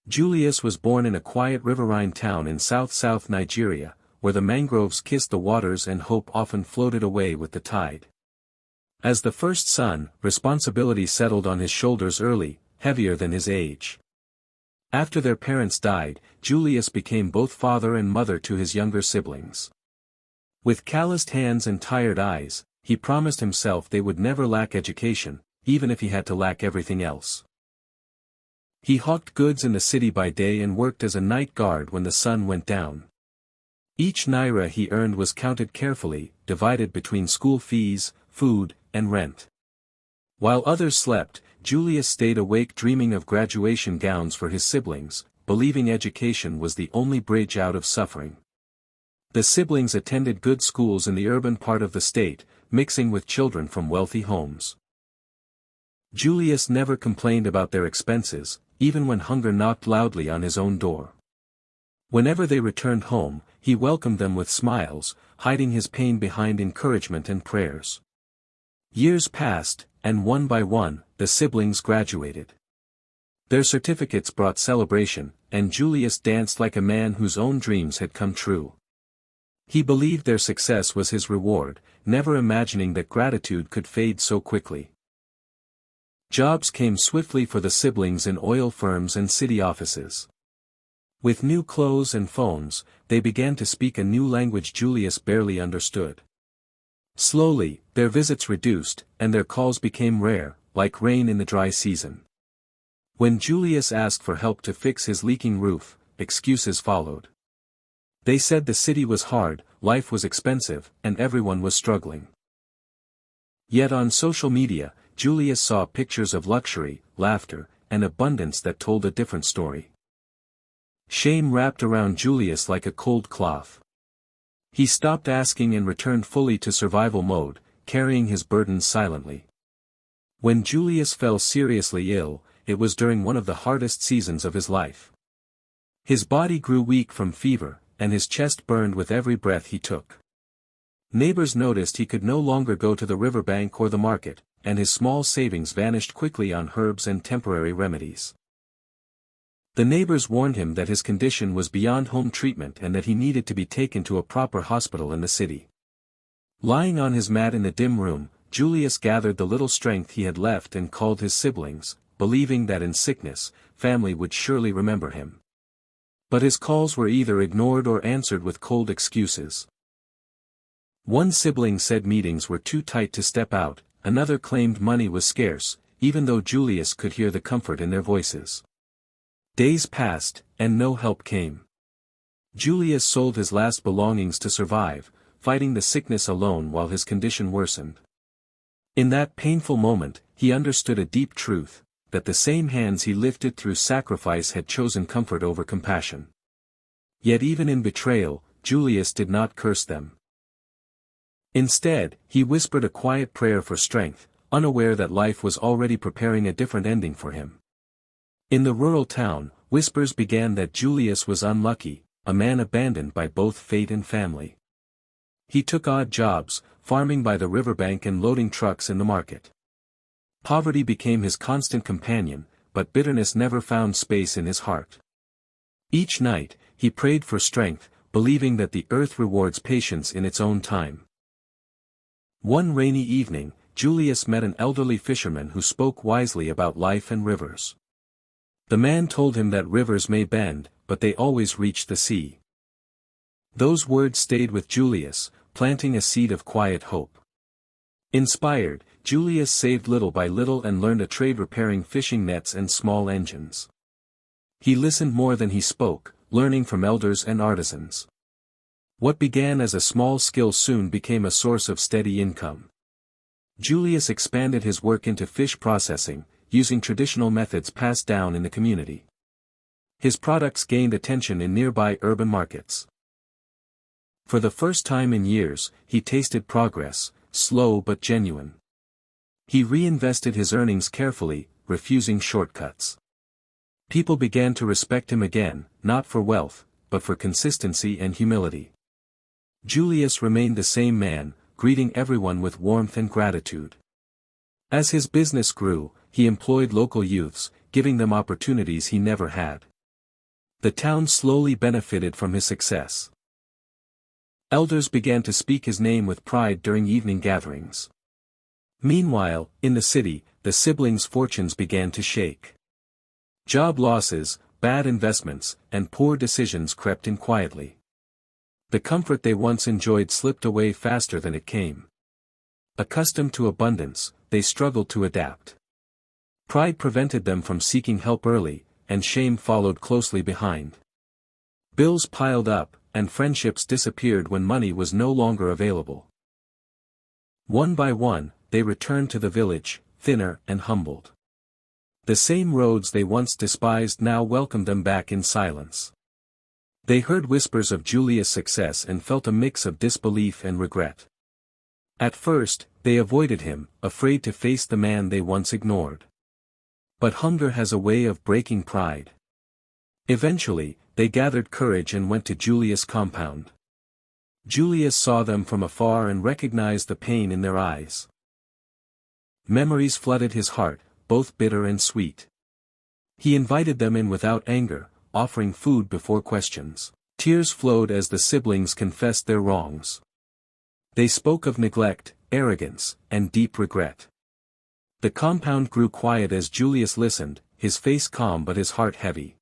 Julius was born in a quiet riverine town in South-South Nigeria, where the mangroves kissed the waters and hope often floated away with the tide. As the first son, responsibility settled on his shoulders early, heavier than his age. After their parents died, Julius became both father and mother to his younger siblings. With calloused hands and tired eyes, he promised himself they would never lack education, even if he had to lack everything else. He hawked goods in the city by day and worked as a night guard when the sun went down. Each naira he earned was counted carefully, divided between school fees, food, and rent. While others slept, Julius stayed awake dreaming of graduation gowns for his siblings, believing education was the only bridge out of suffering. The siblings attended good schools in the urban part of the state, mixing with children from wealthy homes. Julius never complained about their expenses, even when hunger knocked loudly on his own door. Whenever they returned home, he welcomed them with smiles, hiding his pain behind encouragement and prayers. Years passed, and one by one, the siblings graduated. Their certificates brought celebration, and Julius danced like a man whose own dreams had come true. He believed their success was his reward, never imagining that gratitude could fade so quickly. Jobs came swiftly for the siblings in oil firms and city offices. With new clothes and phones, they began to speak a new language Julius barely understood. Slowly, their visits reduced, and their calls became rare, like rain in the dry season. When Julius asked for help to fix his leaking roof, excuses followed. They said the city was hard, life was expensive, and everyone was struggling. Yet on social media, Julius saw pictures of luxury, laughter, and abundance that told a different story. Shame wrapped around Julius like a cold cloth. He stopped asking and returned fully to survival mode, carrying his burdens silently. When Julius fell seriously ill, it was during one of the hardest seasons of his life. His body grew weak from fever, and his chest burned with every breath he took. Neighbors noticed he could no longer go to the riverbank or the market, and his small savings vanished quickly on herbs and temporary remedies. The neighbors warned him that his condition was beyond home treatment and that he needed to be taken to a proper hospital in the city. Lying on his mat in the dim room, Julius gathered the little strength he had left and called his siblings, believing that in sickness, family would surely remember him. But his calls were either ignored or answered with cold excuses. One sibling said meetings were too tight to step out, another claimed money was scarce, even though Julius could hear the comfort in their voices. Days passed, and no help came. Julius sold his last belongings to survive, fighting the sickness alone while his condition worsened. In that painful moment, he understood a deep truth, that the same hands he lifted through sacrifice had chosen comfort over compassion. Yet even in betrayal, Julius did not curse them. Instead, he whispered a quiet prayer for strength, unaware that life was already preparing a different ending for him. In the rural town, whispers began that Julius was unlucky, a man abandoned by both fate and family. He took odd jobs, farming by the riverbank and loading trucks in the market. Poverty became his constant companion, but bitterness never found space in his heart. Each night, he prayed for strength, believing that the earth rewards patience in its own time. One rainy evening, Julius met an elderly fisherman who spoke wisely about life and rivers. The man told him that rivers may bend, but they always reach the sea. Those words stayed with Julius, planting a seed of quiet hope. Inspired, Julius saved little by little and learned a trade repairing fishing nets and small engines. He listened more than he spoke, learning from elders and artisans. What began as a small skill soon became a source of steady income. Julius expanded his work into fish processing, using traditional methods passed down in the community. His products gained attention in nearby urban markets. For the first time in years, he tasted progress, slow but genuine. He reinvested his earnings carefully, refusing shortcuts. People began to respect him again, not for wealth, but for consistency and humility. Julius remained the same man, greeting everyone with warmth and gratitude. As his business grew, he employed local youths, giving them opportunities he never had. The town slowly benefited from his success. Elders began to speak his name with pride during evening gatherings. Meanwhile, in the city, the siblings' fortunes began to shake. Job losses, bad investments, and poor decisions crept in quietly. The comfort they once enjoyed slipped away faster than it came. Accustomed to abundance, they struggled to adapt. Pride prevented them from seeking help early, and shame followed closely behind. Bills piled up, and friendships disappeared when money was no longer available. One by one, they returned to the village, thinner and humbled. The same roads they once despised now welcomed them back in silence. They heard whispers of Julius' success and felt a mix of disbelief and regret. At first, they avoided him, afraid to face the man they once ignored. But hunger has a way of breaking pride. Eventually, they gathered courage and went to Julius' compound. Julius saw them from afar and recognized the pain in their eyes. Memories flooded his heart, both bitter and sweet. He invited them in without anger, offering food before questions. Tears flowed as the siblings confessed their wrongs. They spoke of neglect, arrogance, and deep regret. The compound grew quiet as Julius listened, his face calm but his heart heavy.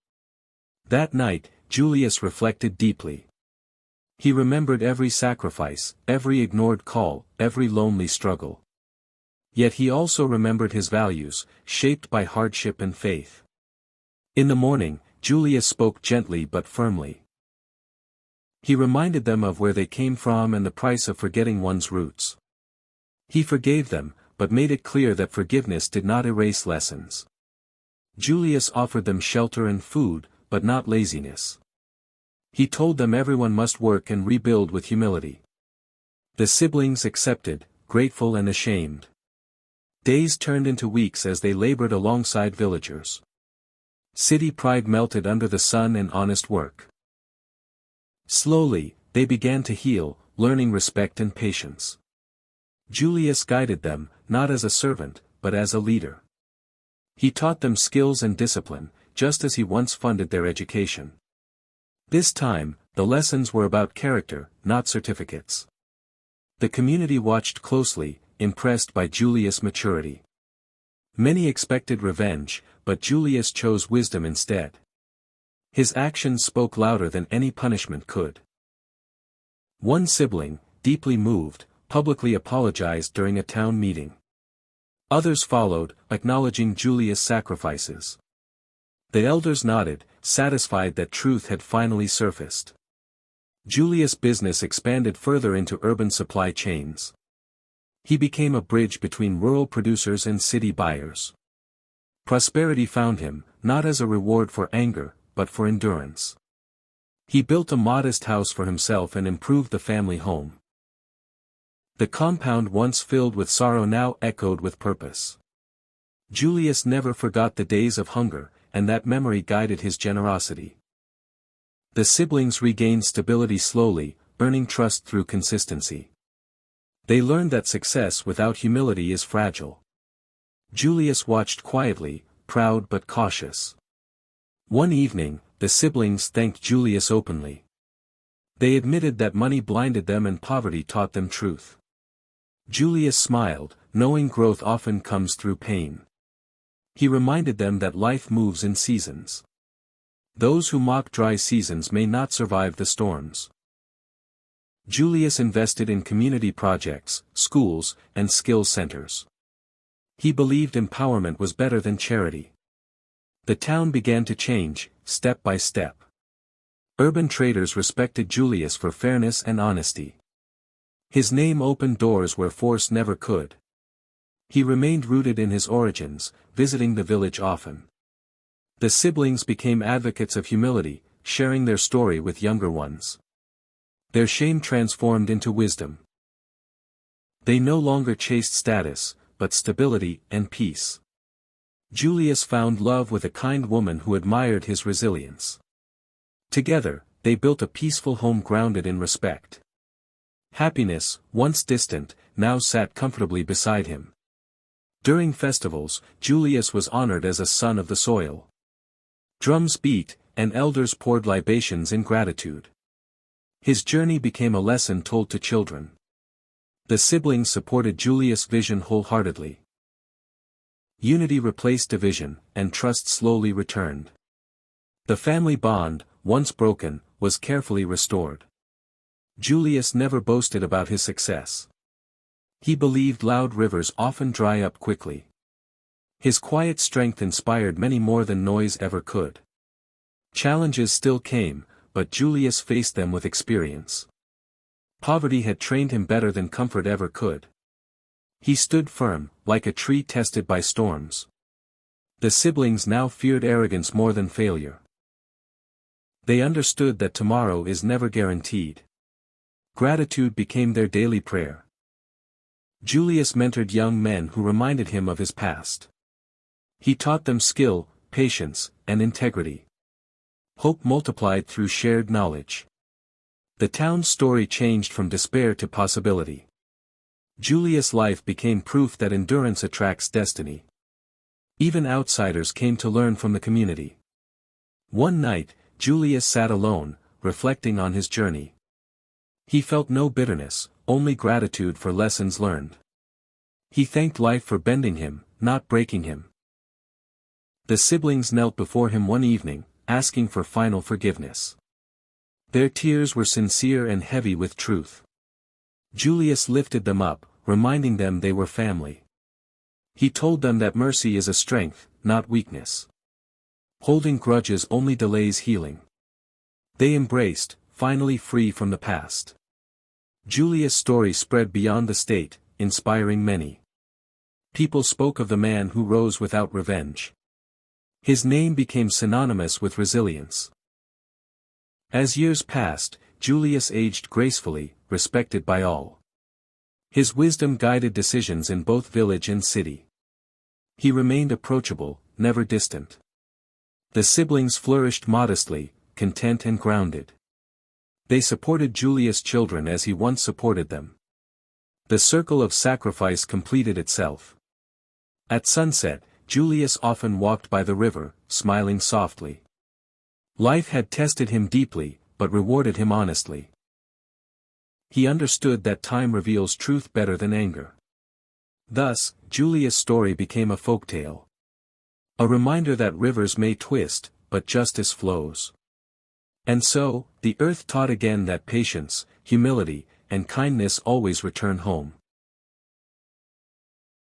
That night, Julius reflected deeply. He remembered every sacrifice, every ignored call, every lonely struggle. Yet he also remembered his values, shaped by hardship and faith. In the morning, Julius spoke gently but firmly. He reminded them of where they came from and the price of forgetting one's roots. He forgave them, but made it clear that forgiveness did not erase lessons. Julius offered them shelter and food, but not laziness. He told them everyone must work and rebuild with humility. The siblings accepted, grateful and ashamed. Days turned into weeks as they labored alongside villagers. City pride melted under the sun and honest work. Slowly, they began to heal, learning respect and patience. Julius guided them, not as a servant, but as a leader. He taught them skills and discipline, just as he once funded their education. This time, the lessons were about character, not certificates. The community watched closely, impressed by Julius' maturity. Many expected revenge, but Julius chose wisdom instead. His actions spoke louder than any punishment could. One sibling, deeply moved, publicly apologized during a town meeting. Others followed, acknowledging Julius' sacrifices. The elders nodded, satisfied that truth had finally surfaced. Julius' business expanded further into urban supply chains. He became a bridge between rural producers and city buyers. Prosperity found him, not as a reward for anger, but for endurance. He built a modest house for himself and improved the family home. The compound once filled with sorrow now echoed with purpose. Julius never forgot the days of hunger, and that memory guided his generosity. The siblings regained stability slowly, earning trust through consistency. They learned that success without humility is fragile. Julius watched quietly, proud but cautious. One evening, the siblings thanked Julius openly. They admitted that money blinded them and poverty taught them truth. Julius smiled, knowing growth often comes through pain. He reminded them that life moves in seasons. Those who mock dry seasons may not survive the storms. Julius invested in community projects, schools, and skills centers. He believed empowerment was better than charity. The town began to change, step by step. Urban traders respected Julius for fairness and honesty. His name opened doors where force never could. He remained rooted in his origins, visiting the village often. The siblings became advocates of humility, sharing their story with younger ones. Their shame transformed into wisdom. They no longer chased status, but stability and peace. Julius found love with a kind woman who admired his resilience. Together, they built a peaceful home grounded in respect. Happiness, once distant, now sat comfortably beside him. During festivals, Julius was honored as a son of the soil. Drums beat, and elders poured libations in gratitude. His journey became a lesson told to children. The siblings supported Julius' vision wholeheartedly. Unity replaced division, and trust slowly returned. The family bond, once broken, was carefully restored. Julius never boasted about his success. He believed loud rivers often dry up quickly. His quiet strength inspired many more than noise ever could. Challenges still came, but Julius faced them with experience. Poverty had trained him better than comfort ever could. He stood firm, like a tree tested by storms. The siblings now feared arrogance more than failure. They understood that tomorrow is never guaranteed. Gratitude became their daily prayer. Julius mentored young men who reminded him of his past. He taught them skill, patience, and integrity. Hope multiplied through shared knowledge. The town's story changed from despair to possibility. Julius' life became proof that endurance attracts destiny. Even outsiders came to learn from the community. One night, Julius sat alone, reflecting on his journey. He felt no bitterness, only gratitude for lessons learned. He thanked life for bending him, not breaking him. The siblings knelt before him one evening, asking for final forgiveness. Their tears were sincere and heavy with truth. Julius lifted them up, reminding them they were family. He told them that mercy is a strength, not weakness. Holding grudges only delays healing. They embraced, finally free from the past. Julius' story spread beyond the state, inspiring many. People spoke of the man who rose without revenge. His name became synonymous with resilience. As years passed, Julius aged gracefully, respected by all. His wisdom guided decisions in both village and city. He remained approachable, never distant. The siblings flourished modestly, content and grounded. They supported Julius' children as he once supported them. The circle of sacrifice completed itself. At sunset, Julius often walked by the river, smiling softly. Life had tested him deeply, but rewarded him honestly. He understood that time reveals truth better than anger. Thus, Julius' story became a folktale. A reminder that rivers may twist, but justice flows. And so, the earth taught again that patience, humility, and kindness always return home.